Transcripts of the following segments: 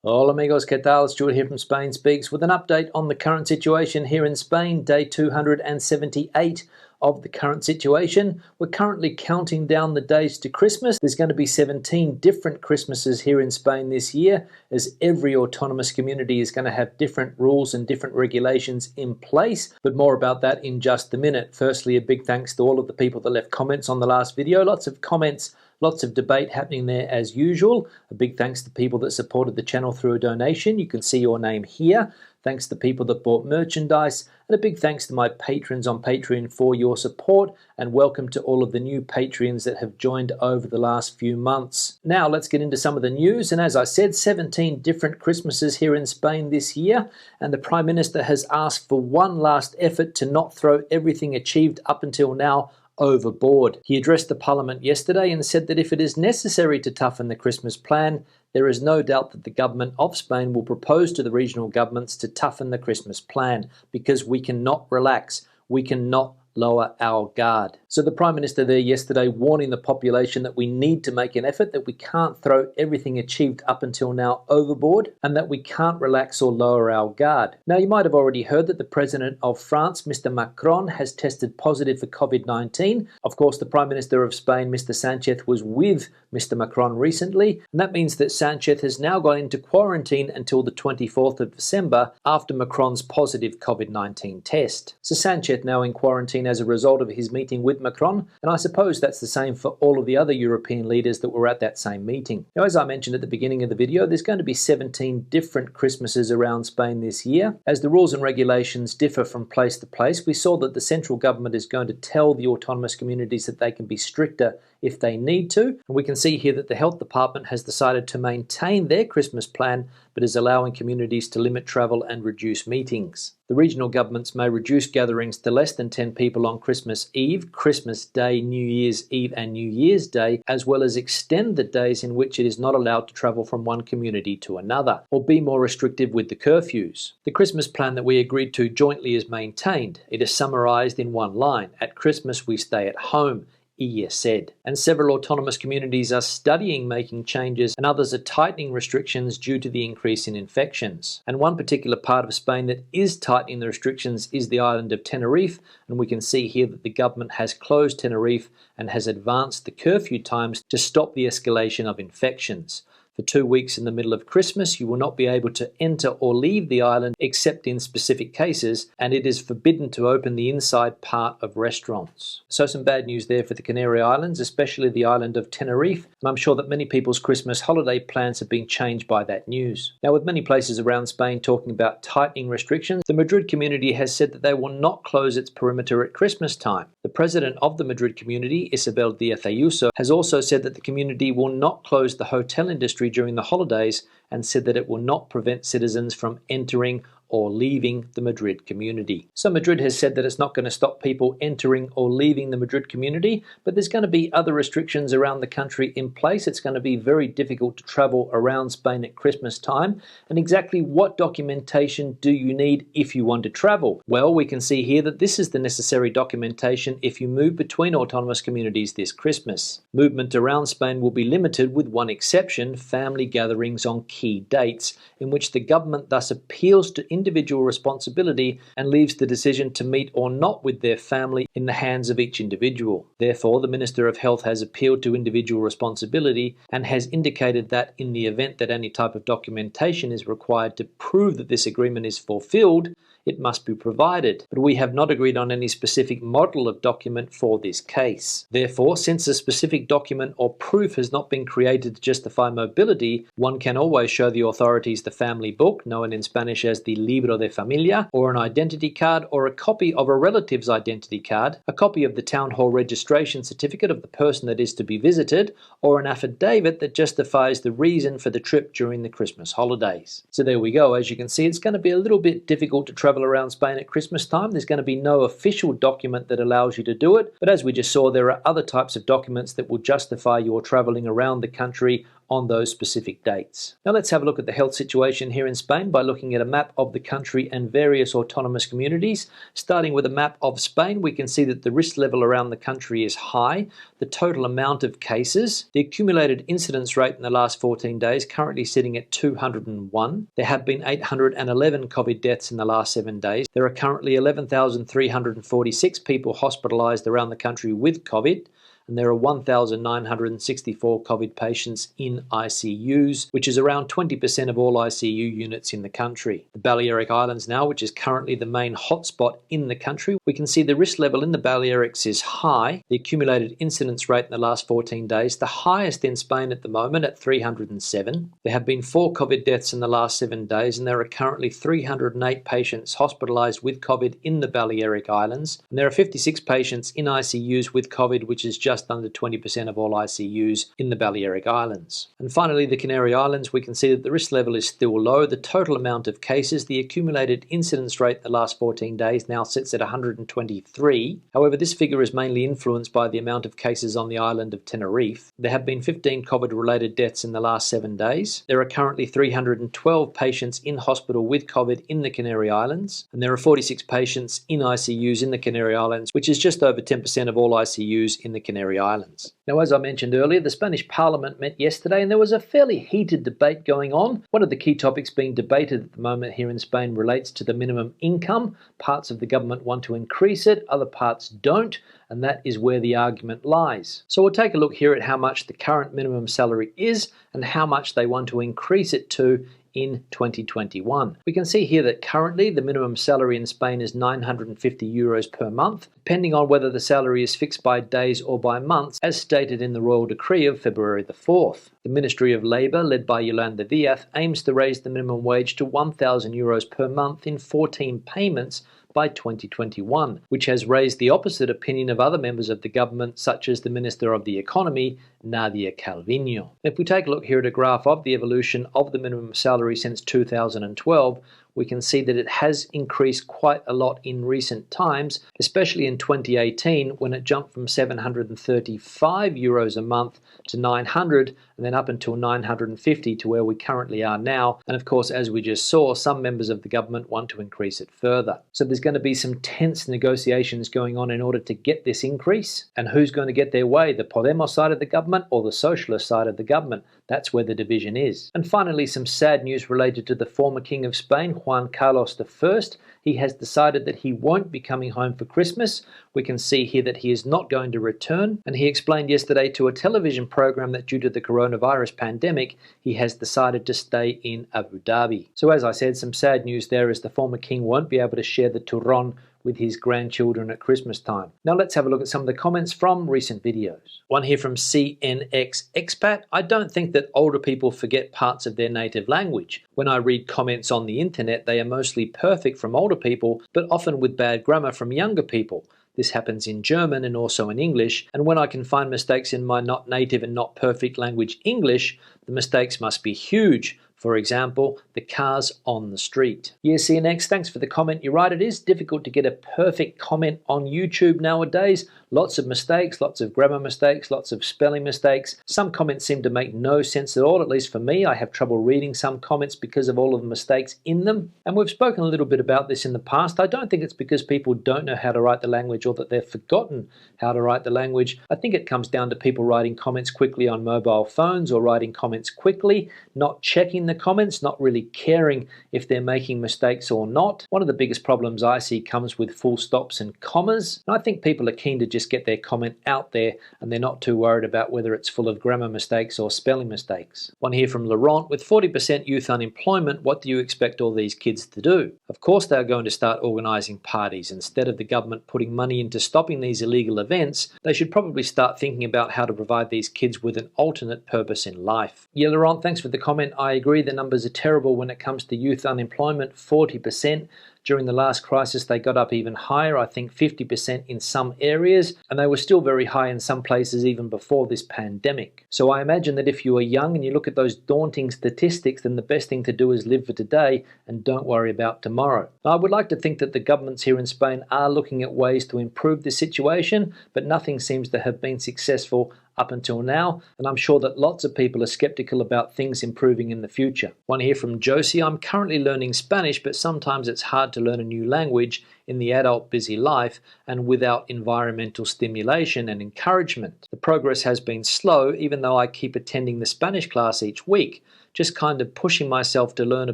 Hola amigos, ¿qué tal? Stuart here from Spain Speaks with an update on the current situation here in Spain, day 278 of the current situation. We're currently counting down the days to Christmas. There's going to be 17 different Christmases here in Spain this year, as every autonomous community is going to have different rules and different regulations in place, but more about that in just a minute. Firstly, a big thanks to all of the people that left comments on the last video. Lots of comments, lots of debate happening there as usual. A big thanks to people that supported the channel through a donation. You can see your name here. Thanks to people that bought merchandise, and a big thanks to my patrons on Patreon for your support, and welcome to all of the new Patreons that have joined over the last few months. Now let's get into some of the news, and as I said, 17 different Christmases here in Spain this year, and the Prime Minister has asked for one last effort to not throw everything achieved up until now overboard. He addressed the Parliament yesterday and said that if it is necessary to toughen the Christmas plan, there is no doubt that the government of Spain will propose to the regional governments to toughen the Christmas plan, because we cannot relax, we cannot lower our guard. So the Prime Minister there yesterday warning the population that we need to make an effort, that we can't throw everything achieved up until now overboard, and that we can't relax or lower our guard. Now, you might have already heard that the President of France, Mr. Macron, has tested positive for COVID-19. Of course, the Prime Minister of Spain, Mr. Sanchez, was with Mr. Macron recently, and that means that Sanchez has now gone into quarantine until the 24th of December after Macron's positive COVID-19 test. So Sanchez now in quarantine as a result of his meeting with Macron, and I suppose that's the same for all of the other European leaders that were at that same meeting. Now, as I mentioned at the beginning of the video, there's going to be 17 different Christmases around Spain this year. As the rules and regulations differ from place to place, we saw that the central government is going to tell the autonomous communities that they can be stricter if they need to. And we can see here that the Health Department has decided to maintain their Christmas plan, but is allowing communities to limit travel and reduce meetings. The regional governments may reduce gatherings to less than 10 people on Christmas Eve, Christmas Day, New Year's Eve and New Year's Day, as well as extend the days in which it is not allowed to travel from one community to another, or be more restrictive with the curfews. The Christmas plan that we agreed to jointly is maintained. It is summarised in one line: at Christmas we stay at home, Iya said. And several autonomous communities are studying making changes, and others are tightening restrictions due to the increase in infections. And one particular part of Spain that is tightening the restrictions is the island of Tenerife, and we can see here that the government has closed Tenerife and has advanced the curfew times to stop the escalation of infections. For 2 weeks in the middle of Christmas, you will not be able to enter or leave the island except in specific cases, and it is forbidden to open the inside part of restaurants. So some bad news there for the Canary Islands, especially the island of Tenerife, and I'm sure that many people's Christmas holiday plans have been changed by that news. Now, with many places around Spain talking about tightening restrictions, the Madrid community has said that they will not close its perimeter at Christmas time. The president of the Madrid community, Isabel Díaz Ayuso, has also said that the community will not close the hotel industry during the holidays, and said that it will not prevent citizens from entering or leaving the Madrid community. So Madrid has said that it's not going to stop people entering or leaving the Madrid community, but there's going to be other restrictions around the country in place. It's going to be very difficult to travel around Spain at Christmas time. And exactly what documentation do you need if you want to travel? Well, we can see here that this is the necessary documentation if you move between autonomous communities this Christmas. Movement around Spain will be limited, with one exception: family gatherings on key dates, in which the government thus appeals to individual responsibility and leaves the decision to meet or not with their family in the hands of each individual. Therefore, the Minister of Health has appealed to individual responsibility and has indicated that in the event that any type of documentation is required to prove that this agreement is fulfilled, it must be provided, but we have not agreed on any specific model of document for this case. Therefore, since a specific document or proof has not been created to justify mobility, one can always show the authorities the family book, known in Spanish as the Libro de Familia, or an identity card, or a copy of a relative's identity card, a copy of the town hall registration certificate of the person that is to be visited, or an affidavit that justifies the reason for the trip during the Christmas holidays. So there we go. As you can see, it's going to be a little bit difficult to travel around Spain at Christmas time. There's going to be no official document that allows you to do it, but as we just saw, there are other types of documents that will justify your traveling around the country on those specific dates. Now let's have a look at the health situation here in Spain by looking at a map of the country and various autonomous communities. Starting with a map of Spain, we can see that the risk level around the country is high. The total amount of cases, the accumulated incidence rate in the last 14 days currently sitting at 201. There have been 811 COVID deaths in the last 7 days. There are currently 11,346 people hospitalized around the country with COVID, and there are 1,964 COVID patients in ICUs, which is around 20% of all ICU units in the country. The Balearic Islands now, which is currently the main hotspot in the country, we can see the risk level in the Balearics is high. The accumulated incidence rate in the last 14 days, the highest in Spain at the moment at 307. There have been 4 COVID deaths in the last 7 days, and there are currently 308 patients hospitalized with COVID in the Balearic Islands. And there are 56 patients in ICUs with COVID, which is just under 20% of all ICUs in the Balearic Islands. And finally, the Canary Islands, we can see that the risk level is still low. The total amount of cases, the accumulated incidence rate in the last 14 days now sits at 123. However, this figure is mainly influenced by the amount of cases on the island of Tenerife. There have been 15 COVID-related deaths in the last 7 days. There are currently 312 patients in hospital with COVID in the Canary Islands, and there are 46 patients in ICUs in the Canary Islands, which is just over 10% of all ICUs in the Canary Islands. Now, as I mentioned earlier, the Spanish Parliament met yesterday and there was a fairly heated debate going on. One of the key topics being debated at the moment here in Spain relates to the minimum income. Parts of the government want to increase it, other parts don't, and that is where the argument lies. So we'll take a look here at how much the current minimum salary is and how much they want to increase it to in 2021. We can see here that currently the minimum salary in Spain is 950 euros per month, depending on whether the salary is fixed by days or by months, as stated in the Royal Decree of February the 4th. The Ministry of Labour, led by Yolanda Díaz, aims to raise the minimum wage to 1,000 euros per month in 14 payments by 2021, which has raised the opposite opinion of other members of the government, such as the Minister of the Economy, Nadia Calviño. If we take a look here at a graph of the evolution of the minimum salary since 2012, we can see that it has increased quite a lot in recent times, especially in 2018 when it jumped from 735 euros a month to 900 and then up until 950 to where we currently are now. And of course, as we just saw, some members of the government want to increase it further. So there's going to be some tense negotiations going on in order to get this increase. And who's going to get their way? The Podemos side of the government or the socialist side of the government? That's where the division is. And finally, some sad news related to the former King of Spain, Juan Carlos I. He has decided that he won't be coming home for Christmas. We can see here that he is not going to return, and he explained yesterday to a television program that due to the coronavirus pandemic, he has decided to stay in Abu Dhabi. So as I said, some sad news there as the former king won't be able to share the turrón with his grandchildren at Christmas time. Now let's have a look at some of the comments from recent videos. One here from CNX Expat. I don't think that older people forget parts of their native language. When I read comments on the internet, they are mostly perfect from older people, but often with bad grammar from younger people. This happens in German and also in English, and when I can find mistakes in my not native and not perfect language English, the mistakes must be huge. For example, the cars on the street. Yeah, see you next. Thanks for the comment. You're right, it is difficult to get a perfect comment on YouTube nowadays. Lots of mistakes, lots of grammar mistakes, lots of spelling mistakes. Some comments seem to make no sense at all, at least for me. I have trouble reading some comments because of all of the mistakes in them. And we've spoken a little bit about this in the past. I don't think it's because people don't know how to write the language or that they've forgotten how to write the language. I think it comes down to people writing comments quickly on mobile phones or writing comments quickly, not checking the comments, not really caring if they're making mistakes or not. One of the biggest problems I see comes with full stops and commas. And I think people are keen to just get their comment out there and they're not too worried about whether it's full of grammar mistakes or spelling mistakes. One here from Laurent. With 40% youth unemployment, what do you expect all these kids to do? Of course they're going to start organising parties. Instead of the government putting money into stopping these illegal events, they should probably start thinking about how to provide these kids with an alternate purpose in life. Yeah, Laurent, thanks for the comment. I agree the numbers are terrible when it comes to youth unemployment, 40%. During the last crisis, they got up even higher, I think 50% in some areas, and they were still very high in some places even before this pandemic. So I imagine that if you are young and you look at those daunting statistics, then the best thing to do is live for today and don't worry about tomorrow. Now, I would like to think that the governments here in Spain are looking at ways to improve the situation, but nothing seems to have been successful up until now, and I'm sure that lots of people are skeptical about things improving in the future. One here from Josie: I'm currently learning Spanish, but sometimes it's hard to learn a new language in the adult busy life and without environmental stimulation and encouragement. The progress has been slow, even though I keep attending the Spanish class each week, just kind of pushing myself to learn a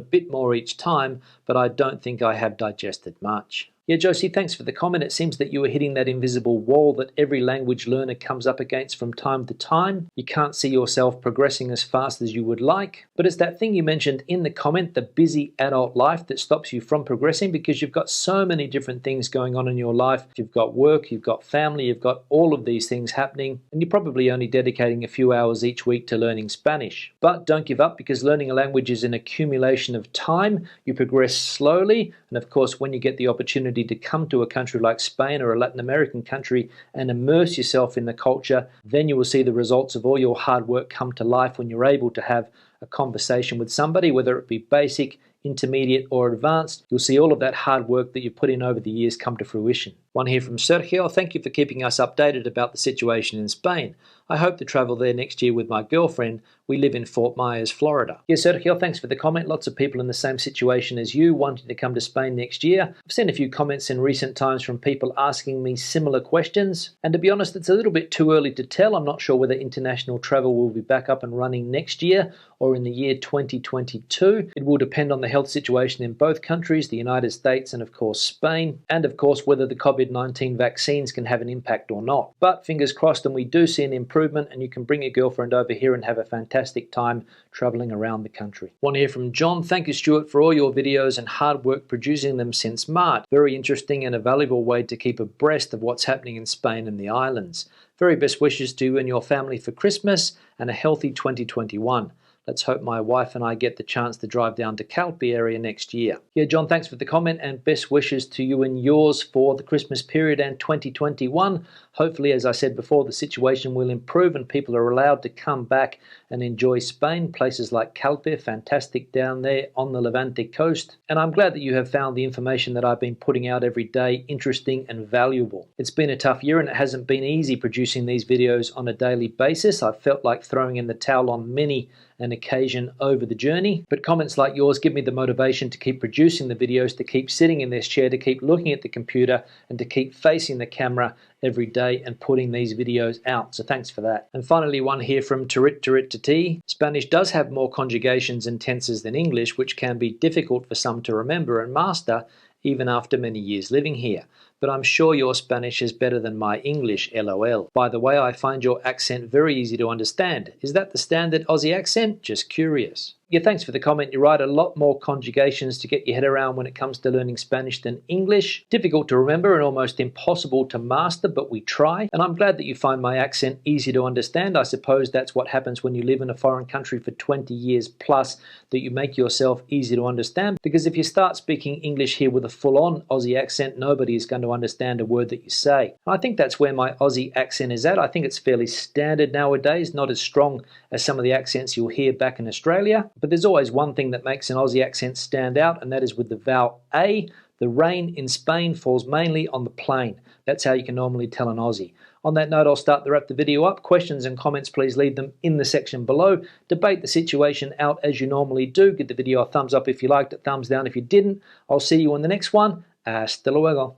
bit more each time, but I don't think I have digested much. Yeah, Josie, thanks for the comment. It seems that you were hitting that invisible wall that every language learner comes up against from time to time. You can't see yourself progressing as fast as you would like. But it's that thing you mentioned in the comment, the busy adult life, that stops you from progressing because you've got so many different things going on in your life. You've got work, you've got family, you've got all of these things happening, and you're probably only dedicating a few hours each week to learning Spanish. But don't give up, because learning a language is an accumulation of time. You progress slowly, and of course, when you get the opportunity to come to a country like Spain or a Latin American country and immerse yourself in the culture, then you will see the results of all your hard work come to life when you're able to have a conversation with somebody, whether it be basic, intermediate or advanced. You'll see all of that hard work that you've put in over the years come to fruition. One here from Sergio: thank you for keeping us updated about the situation in Spain. I hope to travel there next year with my girlfriend. We live in Fort Myers, Florida. Yes, Sergio, thanks for the comment. Lots of people in the same situation as you wanting to come to Spain next year. I've seen a few comments in recent times from people asking me similar questions. And to be honest, it's a little bit too early to tell. I'm not sure whether international travel will be back up and running next year or in the year 2022. It will depend on the health situation in both countries, the United States and of course Spain, and of course whether the COVID-19 vaccines can have an impact or not. But fingers crossed, and we do see an improvement, and you can bring your girlfriend over here and have a fantastic time traveling around the country. One here from John: thank you, Stuart, for all your videos and hard work producing them since March. Very interesting and a valuable way to keep abreast of what's happening in Spain and the islands. Very best wishes to you and your family for Christmas and a healthy 2021. Let's hope my wife and I get the chance to drive down to Calpe area next year. Yeah, John, thanks for the comment, and best wishes to you and yours for the Christmas period and 2021. Hopefully, as I said before, the situation will improve and people are allowed to come back and enjoy Spain. Places like Calpe, fantastic down there on the Levante coast. And I'm glad that you have found the information that I've been putting out every day interesting and valuable. It's been a tough year and it hasn't been easy producing these videos on a daily basis. I've felt like throwing in the towel on many an occasion over the journey, but comments like yours give me the motivation to keep producing the videos, to keep sitting in this chair, to keep looking at the computer, and to keep facing the camera every day and putting these videos out. So thanks for that. And finally, one here from Tarit. Spanish does have more conjugations and tenses than English, which can be difficult for some to remember and master even after many years living here. But I'm sure your Spanish is better than my English, LOL. By the way, I find your accent very easy to understand. Is that the standard Aussie accent? Just curious. Yeah, thanks for the comment. You're right, a lot more conjugations to get your head around when it comes to learning Spanish than English. Difficult to remember and almost impossible to master, but we try. And I'm glad that you find my accent easy to understand. I suppose that's what happens when you live in a foreign country for 20 years plus, that you make yourself easy to understand. Because if you start speaking English here with a full-on Aussie accent, nobody is going to understand a word that you say. I think that's where my Aussie accent is at. I think it's fairly standard nowadays, not as strong as some of the accents you'll hear back in Australia. But there's always one thing that makes an Aussie accent stand out, and that is with the vowel A. The rain in Spain falls mainly on the plain. That's how you can normally tell an Aussie. On that note, I'll start to wrap the video up. Questions and comments, please leave them in the section below. Debate the situation out as you normally do. Give the video a thumbs up if you liked it, thumbs down if you didn't. I'll see you on the next one. Hasta luego.